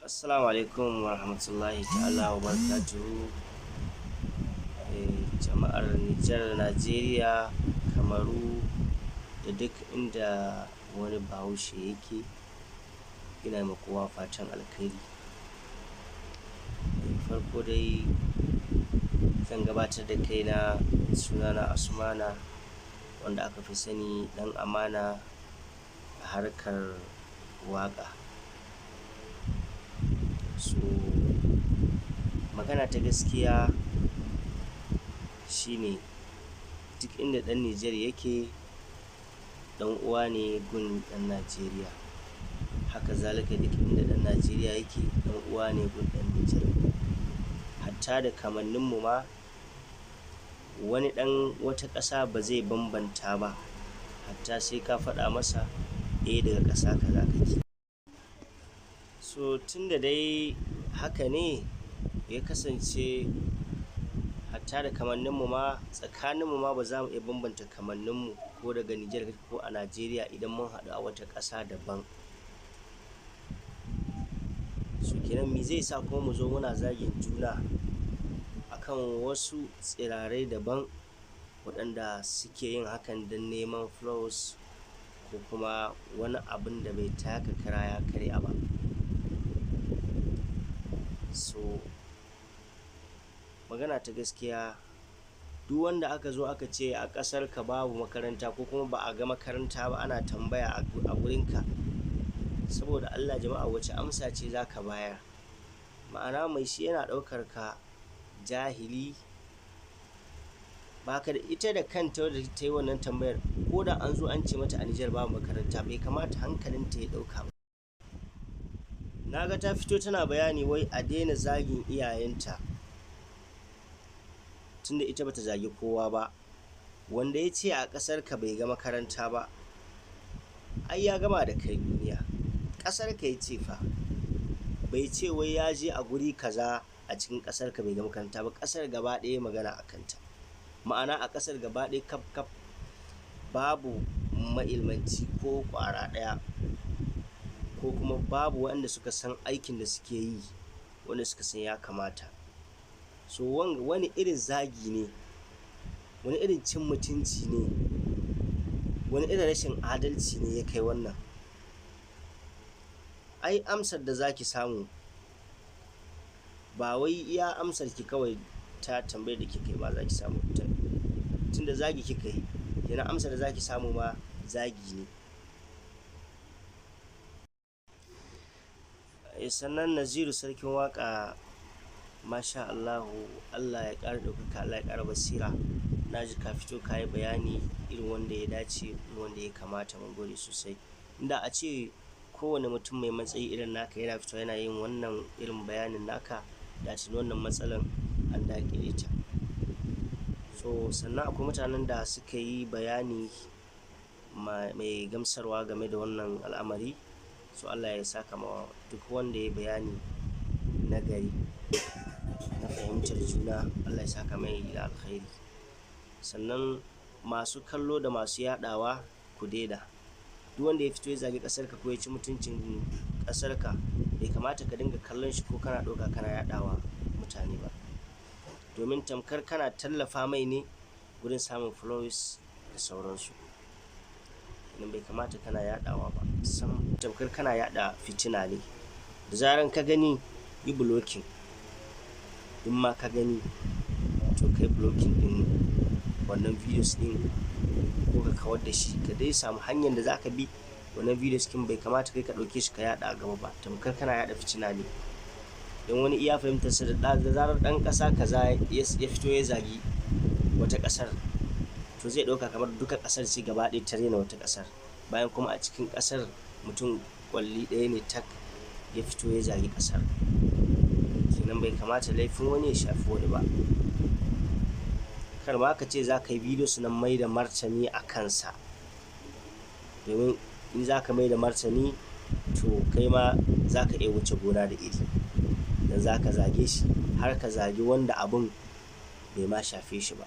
Assalamu alaikum wa rahmatullahi ta'ala wa barakatuhu. Jama'ar Niger, Najeriya, Kamaru da duk inda wani bahaushe yake, ina ma kowa fatan alkhairi. Farko dai zan gabatar da kaina, sunana Amana, wanda aka fi sani Dan Amana a harkar waƙa. So magana ta gaskiya shine duk inda ɗan Nijar yake ɗan uwa ne gun ɗan Najeriya. Haka zalika duk inda ɗan Najeriya yake ɗan uwa ne gun ɗan Nijar. Hatta da kamanninmu ma wani ɗan wata ƙasa ba zai bambanta ba, hatta sai ka faɗa masa daga ƙasa kaza kake. So tunda dai haka ne ya kasance, hatta da kamanninmu ma tsakaninmu ma ba za mu iya bambanta kamanninmu ko daga Nijar ko a Najeriya idan mun haɗu a wata ƙasa daban. So kenan me zai sa kuma mu zo muna zagin juna akan wasu tsirarai daban waɗanda suke yin hakan don neman flows ko kuma wani abin da bai taka kara ya karya ba. So magana ta gaskiya, duk wanda aka zo aka ce a ƙasar ka babu makaranta ko kuma ba a ga makaranta ba, ana tambaya a gurinka, saboda Allah jama'a wace amsa ce za ka bayar? Ma'ana mai shi yana ɗaukar ka jahili, baka da ita da kanta wadda ta yi wannan tambayar, ko da an zo an ce mata a Nijar babu makaranta bai kamata hankalinta ya ɗauka ba. Na ga ta fito tana bayani wai a daina zagin iyayenta tunda ita bata zagi kowa ba. Wanda ya ce a ƙasar ka bai ga makaranta ba, ai ya gama da kai duniya. Ƙasar ka ya ce fa, bai ce wai ya je a guri kaza a cikin ƙasar ka bai ga makaranta ba. Ƙasar gaba ɗaya magana a kanta, ma'ana a ƙasar gaba ɗaya kaf babu ma'ilmanci ko ƙwara ɗaya, ko kuma babu waɗanda suka san aikin da suke yi, wanda suka san ya kamata. So wani irin zagi ne, wani irin cin mutunci ne, wani irin rashin adalci ne ya kai wannan? Ai amsar da zaki samu ba wai iya amsar ki kawai ta tambayar da kika yi ba zaki samu, tunda zagi kika yi, yana amsar da zaki samu ma zagi ne. Sannan Naziru sarkin waƙa, masha Allahu, Allah ya ƙara ɗaukaka, Allah ya ƙara basira. Na ji ka fito ka yi bayani irin wanda ya dace, irin wanda ya kamata. Mun gode sosai. Inda a ce kowane mutum mai matsayi irin naka yana fito yana yin wannan irin bayanin naka, da tuni wannan matsalan an daƙile ta. So sannan akwai mutanen da suka yi bayani mai gamsarwa game da wannan al'amari. So Allah ya saka ma duk wanda ya bayani na gari na fahimtar juna, Allah ya saka mai da alkhairi. Sannan masu kallo da masu yaɗawa ku daina. Duk wanda ya fito ya zagi ƙasarka ko ya ci mutuncin ƙasarka, bai kamata ka dinga kallon shi ko kana ɗauka kana yaɗawa mutane ba, domin tamkar kana tallafa mai ne wurin samun followers da sauransu. Nan bai kamata kana yaɗawa ba, sam tamkar kana yaɗa fitina ne. Da zaran ka gani yi blocking, in ma ka gani to kai blocking din wannan videos din ko ka kawar da shi, ka dai samu hanyar da za ka bi. Wannan videos kin bai kamata kai ka ɗauke shi ka yaɗa a gaba ba, tamkar kana yaɗa fitina ne. Don wani iya fahimtarsa da zarar ɗan ƙasa kaza ya fito ya zagi wata ƙasar, to zai ɗauka kamar duka ƙasar ce gaba ɗaya ta rena wata ƙasar, bayan kuma a cikin ƙasar mutum ƙwalli ɗaya ne tak ya fito ya zagi ƙasar. Kenan bai kamata laifin wani ya shafi wani ba. Kar ma ka ce za ka yi videos na mai da martani a kansa, domin in za ka mai da martani to kai ma za ka iya wuce gona da iri, dan za ka zage shi har ka zagi wanda abun bai ma shafe shi ba.